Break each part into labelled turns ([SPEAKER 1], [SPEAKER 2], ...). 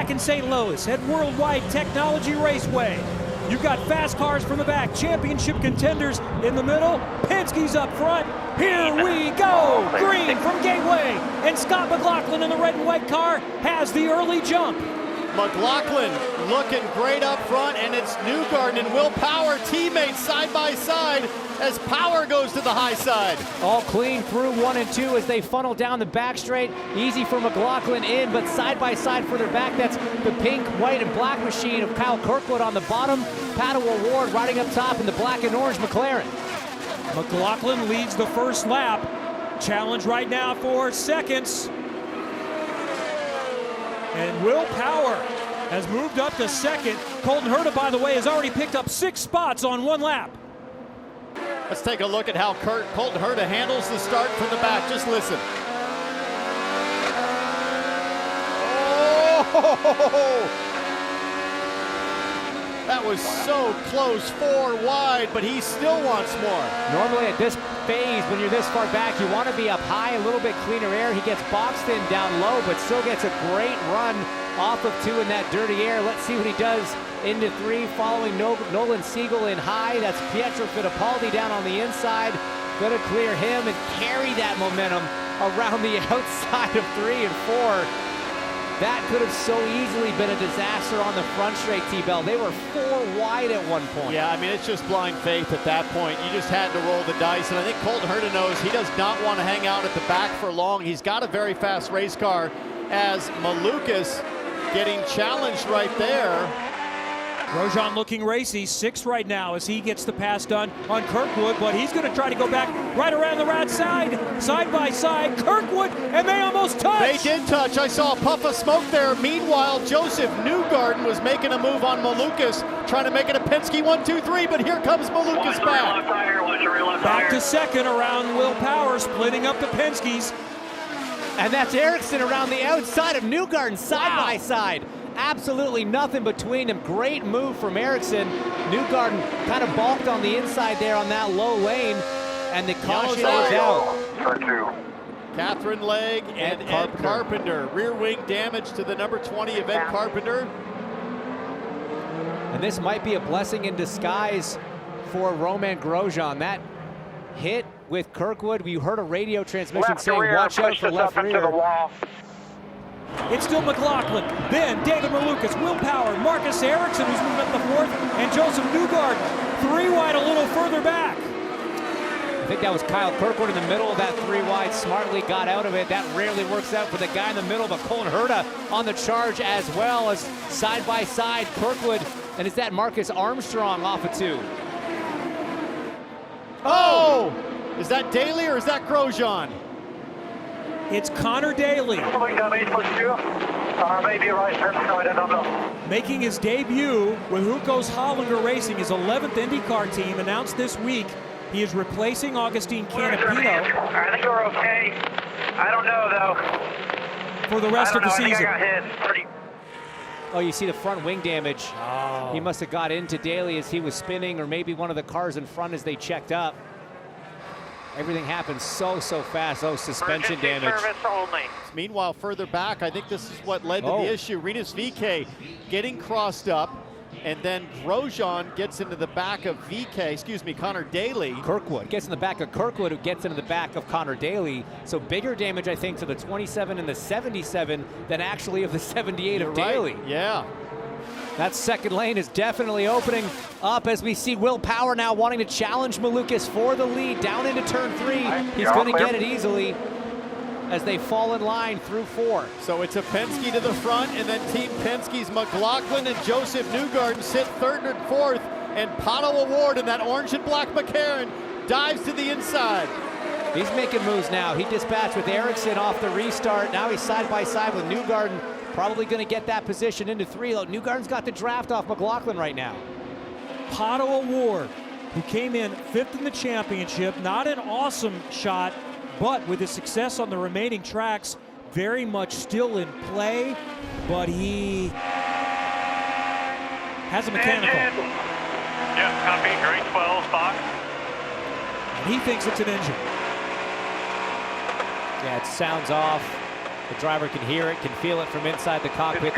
[SPEAKER 1] back in St. Louis at Worldwide Technology Raceway. You've got fast cars from the back, championship contenders in the middle, Penske's up front. Here we go! Green from Gateway, and Scott McLaughlin in the red and white car has the early jump.
[SPEAKER 2] McLaughlin looking great up front, and it's Newgarden and Will Power teammates side by side as Power goes to the high side.
[SPEAKER 3] All clean through 1 and 2 as they funnel down the back straight. Easy for McLaughlin in, but side by side further back, that's the pink, white, and black machine of Kyle Kirkwood on the bottom. Pato O'Ward riding up top in the black and orange McLaren.
[SPEAKER 1] McLaughlin leads the first lap. Challenge right now for seconds. And Will Power has moved up to second. Colton Herta, by the way, has already picked up 6 spots on 1 lap.
[SPEAKER 2] Let's take a look at how Colton Herta handles the start from the back. Just listen. Oh! That was so close, 4 wide, but he still wants more.
[SPEAKER 3] Normally at this phase, when you're this far back, you want to be up high, a little bit cleaner air. He gets boxed in down low, but still gets a great run off of 2 in that dirty air. Let's see what he does into 3, following Nolan Siegel in high. That's Pietro Fittipaldi down on the inside. Going to clear him and carry that momentum around the outside of 3 and 4. That could have so easily been a disaster on the front straight, T-Bell. They were 4 wide at one point.
[SPEAKER 2] Yeah, I mean, it's just blind faith at that point. You just had to roll the dice, and I think Colton Herta knows he does not want to hang out at the back for long. He's got a very fast race car, as Malukas getting challenged right there.
[SPEAKER 1] Grosjean looking racy, 6th right now as he gets the pass done on Kirkwood, but he's going to try to go back right around the outside, side by side. Kirkwood, and they almost touched.
[SPEAKER 2] They did touch. I saw a puff of smoke there. Meanwhile, Joseph Newgarden was making a move on Malukas, trying to make it a Penske 1, 2, 3, but here comes Malukas back.
[SPEAKER 1] Back to second around Will Power, splitting up the Penskes.
[SPEAKER 3] And that's Ericsson around the outside of Newgarden, side by side. Absolutely nothing between them. Great move from Ericsson. Newgarden kind of balked on the inside there on that low lane, and the caution is out.
[SPEAKER 2] Catherine Legg and Ed Carpenter. Rear wing damage to the number 20 of Ed Carpenter.
[SPEAKER 3] And this might be a blessing in disguise for Romain Grosjean. That hit with Kirkwood, you heard a radio transmission saying, watch out for left rear.
[SPEAKER 1] It's still McLaughlin, then David Malukas, Will Power, Marcus Ericsson, who's moving up the 4th, and Joseph Newgarden, 3 wide a little further back.
[SPEAKER 3] I think that was Kyle Kirkwood in the middle of that 3 wide, smartly got out of it. That rarely works out for the guy in the middle, but Colton Herta on the charge as well, as side by side Kirkwood, and is that Marcus Armstrong off of 2?
[SPEAKER 2] Oh! Is that Daly or is that Grosjean?
[SPEAKER 1] It's Connor Daly. Making his debut with Hukos Hollinger Racing, his 11th IndyCar team, announced this week he is replacing Augustine Canapino.
[SPEAKER 4] I think we're okay. I don't know, though.
[SPEAKER 1] For the rest of the season.
[SPEAKER 3] Oh, you see the front wing damage. Oh. He must have got into Daly as he was spinning, or maybe one of the cars in front as they checked up. Everything happens so fast. Oh, suspension damage.
[SPEAKER 2] Meanwhile, further back, I think this is what led to the issue. Rinus VeeKay getting crossed up, and then Grosjean gets into the back of Connor Daly.
[SPEAKER 3] Kirkwood gets in the back of Kirkwood, who gets into the back of Connor Daly. So bigger damage, I think, to the 27 and the 77 than actually of the 78 of Daly.
[SPEAKER 2] Yeah.
[SPEAKER 3] That second lane is definitely opening up as we see Will Power now wanting to challenge Malukas for the lead down into turn 3. He's going to get it easily as they fall in line through 4.
[SPEAKER 2] So it's a Penske to the front, and then Team Penske's McLaughlin and Joseph Newgarden sit 3rd and 4th, and Pato O'Ward in that orange and black McLaren dives to the inside.
[SPEAKER 3] He's making moves now. He dispatched with Ericsson off the restart. Now he's side by side with Newgarden. Probably going to get that position into 3. Though Newgarden's got the draft off McLaughlin right now.
[SPEAKER 1] Pato O'Ward, who came in 5th in the championship, not an awesome shot, but with his success on the remaining tracks, very much still in play, but he has a mechanical.
[SPEAKER 4] Yep, copy, green 12, Fox.
[SPEAKER 1] And he thinks it's an engine.
[SPEAKER 3] Yeah, it sounds off. The driver can hear it, can feel it from inside the cockpit.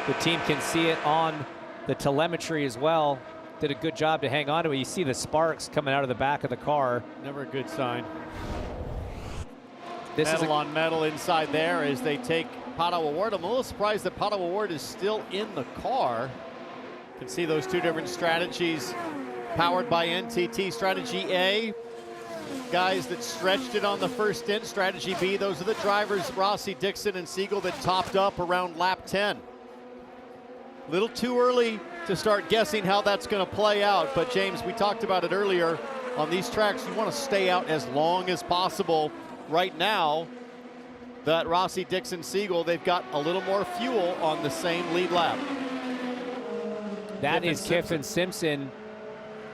[SPEAKER 3] the team can see it on the telemetry as well. Did a good job to hang on to it. You see the sparks coming out of the back of the car.
[SPEAKER 2] Never a good sign.
[SPEAKER 3] This
[SPEAKER 2] metal
[SPEAKER 3] is
[SPEAKER 2] on metal inside there as they take Pato O'Ward. I'm a little surprised that Pato O'Ward is still in the car. You can see those two different strategies powered by NTT. Strategy A, guys that stretched it on the first stint. Strategy B, those are the drivers, Rossi, Dixon, and Siegel, that topped up around lap 10. A little too early to start guessing how that's going to play out, but James, we talked about it earlier. On these tracks, you want to stay out as long as possible. Right now, that Rossi, Dixon, Siegel, they've got a little more fuel on the same lead lap.
[SPEAKER 3] that is Kiffin Simpson.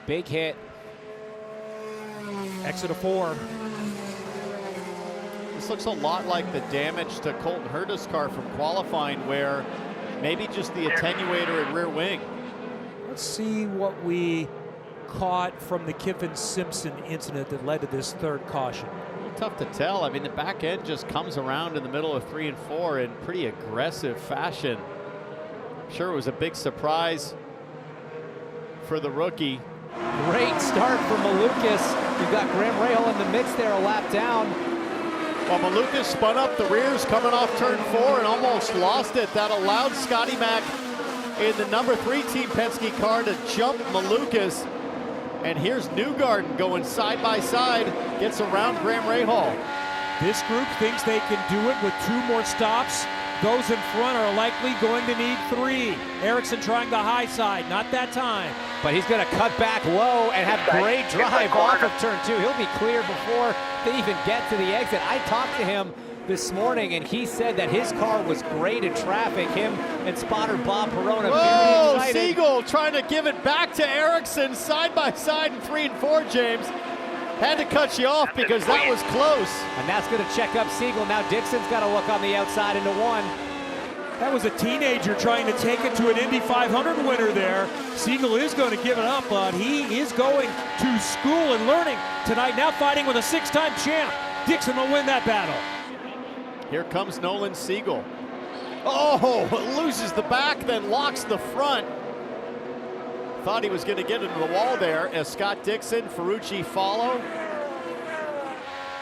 [SPEAKER 3] Big hit.
[SPEAKER 1] Exit of 4.
[SPEAKER 2] This looks a lot like the damage to Colton Herta's car from qualifying, where maybe just the attenuator and rear wing.
[SPEAKER 1] Let's see what we caught from the Kiffin Simpson incident that led to this third caution.
[SPEAKER 2] Tough to tell. I mean, the back end just comes around in the middle of 3 and 4 in pretty aggressive fashion. I'm sure it was a big surprise for the rookie.
[SPEAKER 3] Great start for Malukas. You've got Graham Rahal in the mix there, a lap down.
[SPEAKER 2] Well, Malukas spun up the rears coming off turn 4 and almost lost it. That allowed Scotty Mack in the number 3 Team Penske car to jump Malukas. And here's Newgarden going side by side, gets around Graham Rahal.
[SPEAKER 1] This group thinks they can do it with 2 more stops. Those in front are likely going to need 3. Ericsson trying the high side, not that time.
[SPEAKER 3] But he's going to cut back low and have great drive off of turn 2. He'll be clear before they even get to the exit. I talked to him this morning, and he said that his car was great in traffic. Him and spotter Bob Perona very excited.
[SPEAKER 2] Siegel trying to give it back to Ericsson side by side in 3 and 4, James. Had to cut you off because that was close.
[SPEAKER 3] And that's going to check up Siegel. Now Dixon's got to look on the outside into 1.
[SPEAKER 1] That was a teenager trying to take it to an Indy 500 winner there. Siegel is going to give it up, but he is going to school and learning tonight, now fighting with a 6-time champ. Dixon will win that battle.
[SPEAKER 2] Here comes Nolan Siegel. Oh, loses the back, then locks the front. Thought he was going to get into the wall there as Scott Dixon, Ferrucci follow.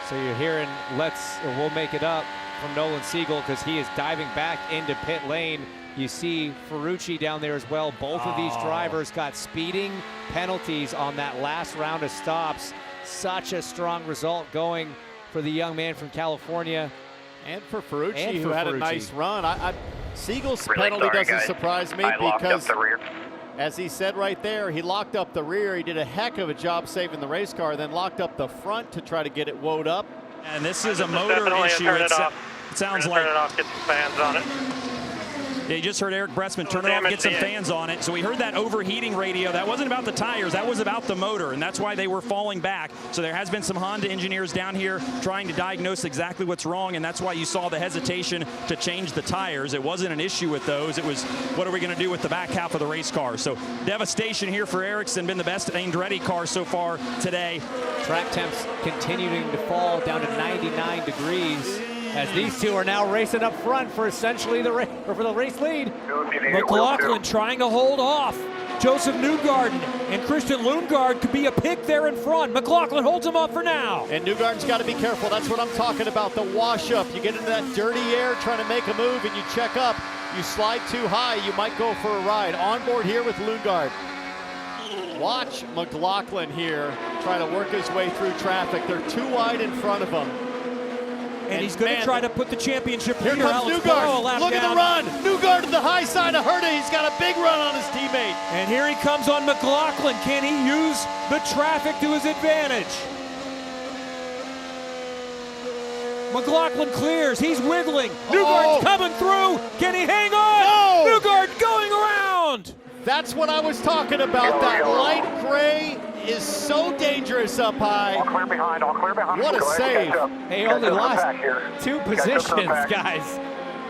[SPEAKER 3] So you're hearing we'll make it up from Nolan Siegel because he is diving back into pit lane. You see Ferrucci down there as well. Both of these drivers got speeding penalties on that last round of stops. Such a strong result going for the young man from California.
[SPEAKER 2] And for Ferrucci, who had a nice run. Siegel's penalty doesn't surprise me because, as he said right there, he locked up the rear. He did a heck of a job saving the race car, then locked up the front to try to get it wound up.
[SPEAKER 5] And this is a motor issue. It sounds like.
[SPEAKER 4] Turn it off, get some fans on it.
[SPEAKER 5] Yeah, you just heard Eric Bressman turn it off, get some fans on it. So we heard that overheating radio. That wasn't about the tires, that was about the motor, and that's why they were falling back. So there has been some Honda engineers down here trying to diagnose exactly what's wrong, and that's why you saw the hesitation to change the tires. It wasn't an issue with those. It was, what are we going to do with the back half of the race car? So devastation here for Ericsson, been the best Andretti car so far today.
[SPEAKER 3] Track temps continuing to fall down to 99 degrees. As these two are now racing up front for essentially the race lead.
[SPEAKER 1] McLaughlin trying to hold off. Joseph Newgarden and Christian Lundgaard could be a pick there in front. McLaughlin holds him up for now.
[SPEAKER 2] And Newgarden's got to be careful. That's what I'm talking about, the wash up. You get into that dirty air trying to make a move and you check up. You slide too high, you might go for a ride. On board here with Lundgaard. Watch McLaughlin here try to work his way through traffic. They're too wide in front of him.
[SPEAKER 1] And he's going to try to put the championship
[SPEAKER 2] here
[SPEAKER 1] leader
[SPEAKER 2] comes
[SPEAKER 1] Alex
[SPEAKER 2] Newgarden.
[SPEAKER 1] Palou
[SPEAKER 2] Look
[SPEAKER 1] down.
[SPEAKER 2] at the run. Newgarden to the high side of Herta. He's got a big run on his teammate.
[SPEAKER 1] And here he comes on McLaughlin. Can he use the traffic to his advantage? McLaughlin clears. He's wiggling. Newgarden's coming through. Can he hang on?
[SPEAKER 2] No.
[SPEAKER 1] Newgarden going around.
[SPEAKER 2] That's what I was talking about. That light gray is so dangerous up high.
[SPEAKER 4] All clear behind, all clear behind.
[SPEAKER 2] What a save.
[SPEAKER 3] They only lost 2 positions, guys.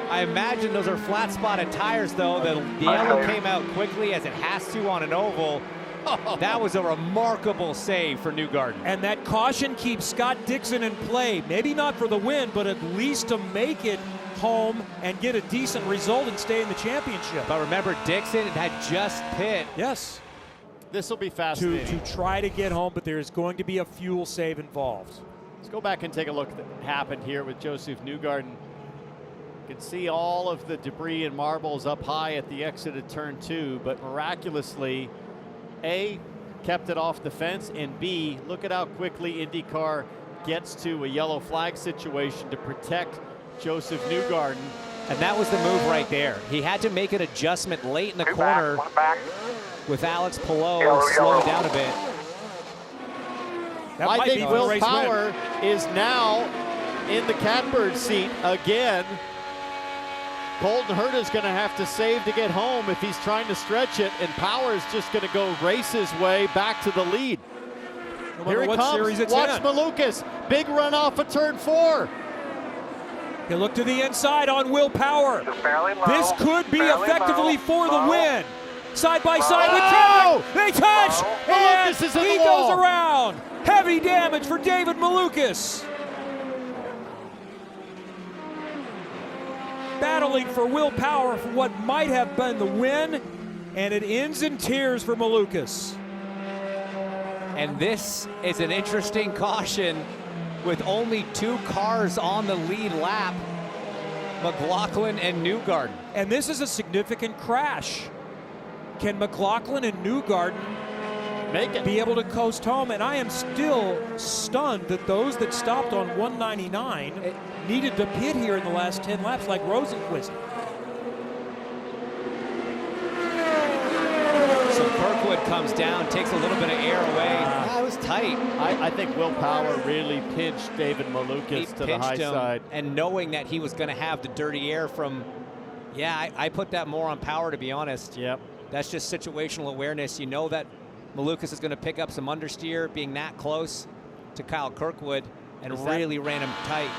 [SPEAKER 3] I imagine those are flat spotted tires, though. The yellow came out quickly as it has to on an oval. That was a remarkable save for Newgarden.
[SPEAKER 1] And that caution keeps Scott Dixon in play. Maybe not for the win, but at least to make it home and get a decent result and stay in the championship.
[SPEAKER 3] But remember, Dixon had just pit.
[SPEAKER 1] Yes.
[SPEAKER 2] This will be fascinating.
[SPEAKER 1] To try to get home, but there's going to be a fuel save involved.
[SPEAKER 2] Let's go back and take a look at what happened here with Joseph Newgarden. You can see all of the debris and marbles up high at the exit of turn 2, but miraculously, A, kept it off the fence, and B, look at how quickly IndyCar gets to a yellow flag situation to protect Joseph Newgarden.
[SPEAKER 3] And that was the move right there. He had to make an adjustment late in the corner with Alex Palou slowing down a bit.
[SPEAKER 2] I think Will Power is now in the catbird seat again. Colton Herta's going to have to save to get home if he's trying to stretch it, and Power is just going to go race his way back to the lead. Here he comes. Watch Malukas. Big run off of turn 4.
[SPEAKER 1] He'll look to the inside on Will Power. This could be effectively for the win. Side by side with Kendrick. They touch, and he goes around. Heavy damage for David Malukas. Battling for Will Power for what might have been the win, and it ends in tears for Malukas.
[SPEAKER 3] And this is an interesting caution with only 2 cars on the lead lap, McLaughlin and Newgarden.
[SPEAKER 1] And this is a significant crash. Can McLaughlin and Newgarden be able to coast home? And I am still stunned that those that stopped on 199 needed to pit here in the last 10 laps like Rosenquist.
[SPEAKER 3] So Kirkwood comes down, takes a little bit of air away. That was tight.
[SPEAKER 2] I think Will Power really pinched David Malukas to the high side.
[SPEAKER 3] And knowing that he was going to have the dirty air from, I put that more on Power, to be honest.
[SPEAKER 2] Yep.
[SPEAKER 3] That's just situational awareness. You know that Malukas is going to pick up some understeer, being that close to Kyle Kirkwood, and really ran him tight.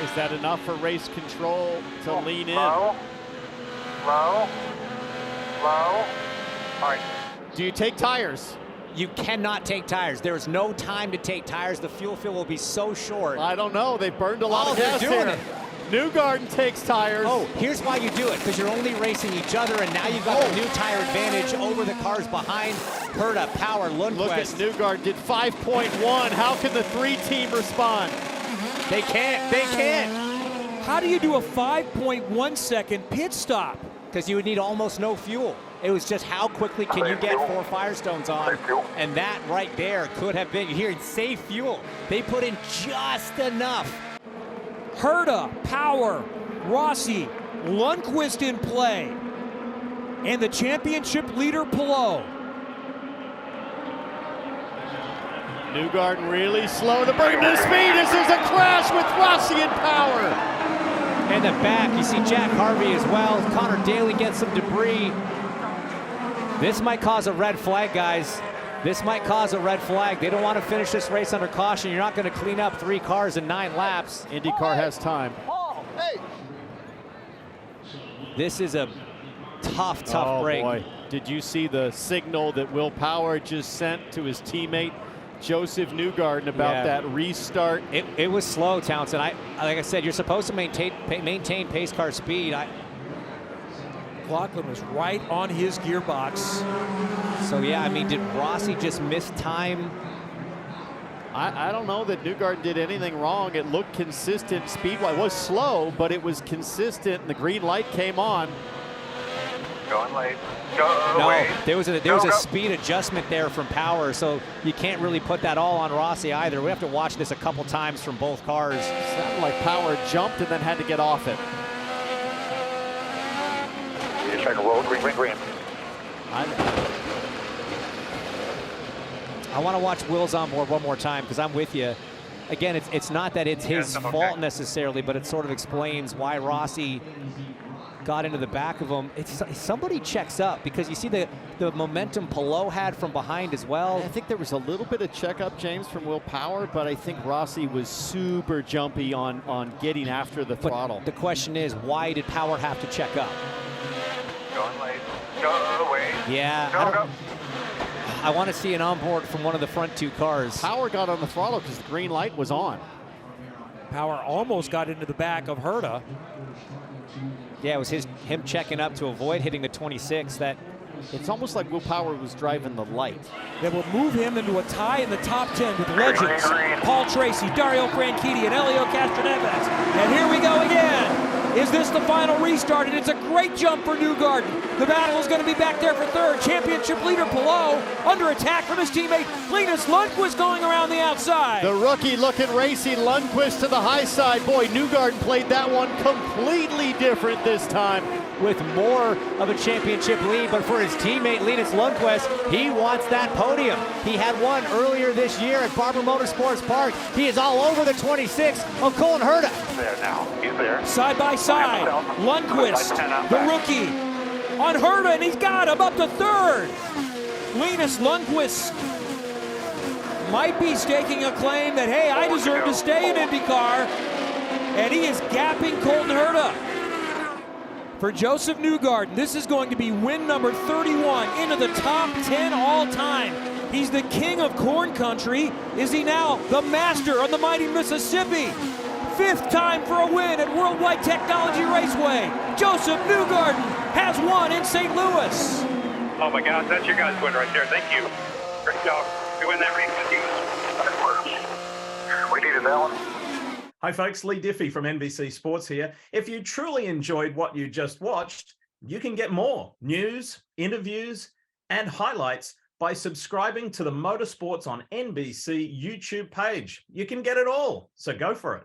[SPEAKER 2] Is that enough for race control to lean in?
[SPEAKER 4] Low. All right.
[SPEAKER 2] Do you take tires?
[SPEAKER 3] You cannot take tires. There is no time to take tires. The fuel fill will be so short.
[SPEAKER 2] I don't know. They burned a lot of gas here. Newgarden takes tires.
[SPEAKER 3] Oh, here's why you do it, because you're only racing each other, and now you've got the new tire advantage over the cars behind. Herta, Power, Lundqvist.
[SPEAKER 2] Look at Newgarden did 5.1. How can the 3-team respond?
[SPEAKER 3] They can't. They can't.
[SPEAKER 1] How do you do a 5.1 second pit stop?
[SPEAKER 3] Because you would need almost no fuel. It was just how quickly can you get 4 Firestones on, and that right there could have been, you're hearing safe fuel. They put in just enough.
[SPEAKER 1] Herta, Power, Rossi, Lundqvist in play, and the championship leader Palou.
[SPEAKER 2] Newgarden really slow to bring him to speed as there's a crash with Rossi and Power.
[SPEAKER 3] In the back, you see Jack Harvey as well. Connor Daly gets some debris. This might cause a red flag, guys. This might cause a red flag. They don't want to finish this race under caution. You're not going to clean up 3 cars in 9 laps.
[SPEAKER 2] IndyCar has time.
[SPEAKER 3] This is a tough break.
[SPEAKER 2] Boy. Did you see the signal that Will Power just sent to his teammate Joseph Newgarden about that restart?
[SPEAKER 3] It was slow, Townsend. Like I said, you're supposed to maintain pace car speed.
[SPEAKER 1] McLaughlin was right on his gearbox.
[SPEAKER 3] So yeah, I mean, did Rossi just miss time?
[SPEAKER 2] I don't know that Newgarden did anything wrong. It looked consistent speed-wise. It was slow, but it was consistent, and the green light came on.
[SPEAKER 4] Going late.
[SPEAKER 3] There was a speed adjustment there from Power, so you can't really put that all on Rossi either. We have to watch this a couple times from both cars.
[SPEAKER 2] It sounded like Power jumped and then had to get off it.
[SPEAKER 4] You're trying to roll green.
[SPEAKER 3] I want to watch Will's on board one more time, because I'm with you. Again, it's not that it's his fault necessarily, but it sort of explains why Rossi got into the back of him. Somebody checks up, because you see the momentum Palou had from behind as well.
[SPEAKER 2] I think there was a little bit of checkup, James, from Will Power, but I think Rossi was super jumpy on getting after the throttle.
[SPEAKER 3] The question is, why did Power have to check up?
[SPEAKER 4] Going late. Go away.
[SPEAKER 3] Yeah, I want to see an onboard from one of the front 2 cars.
[SPEAKER 2] Power got on the throttle because the green light was on.
[SPEAKER 1] Power almost got into the back of Herta.
[SPEAKER 3] Yeah, it was him checking up to avoid hitting the 26. That
[SPEAKER 2] It's almost like Will Power was driving the light.
[SPEAKER 1] That will move him into a tie in the top 10 with legends Paul Tracy, Dario Franchitti, and Elio Castroneves. And here we go again. Is this the final restart? And it's a great jump for Newgarden. The battle is going to be back there for third. Championship leader Palou under attack from his teammate Linus Lundqvist going around the outside.
[SPEAKER 2] The rookie looking racy, Lundqvist to the high side. Boy, Newgarden played that one completely different this time.
[SPEAKER 3] with more of a championship lead, but for his teammate Linus Lundqvist, he wants that podium. He had one earlier this year at Barber Motorsports Park. He is all over the 26 of Colin Herta.
[SPEAKER 4] There now, he's there.
[SPEAKER 1] Side by side, Lundqvist, the rookie, on Herta, and he's got him up to third. Linus Lundqvist might be staking a claim that, hey, I deserve to stay in IndyCar, and he is gapping Colton Herta. For Joseph Newgarden, this is going to be win number 31 into the top 10 all time. He's the king of corn country. Is he now the master on the mighty Mississippi? Fifth time for a win at Worldwide Technology Raceway. Joseph Newgarden has won in St. Louis.
[SPEAKER 4] Oh my gosh, that's your guys' win right there. Thank you. Great job. We win that race with you. We needed that one.
[SPEAKER 6] Hi folks, Lee Diffie from NBC Sports here. If you truly enjoyed what you just watched, you can get more news, interviews, and highlights by subscribing to the Motorsports on NBC YouTube page. You can get it all, so go for it.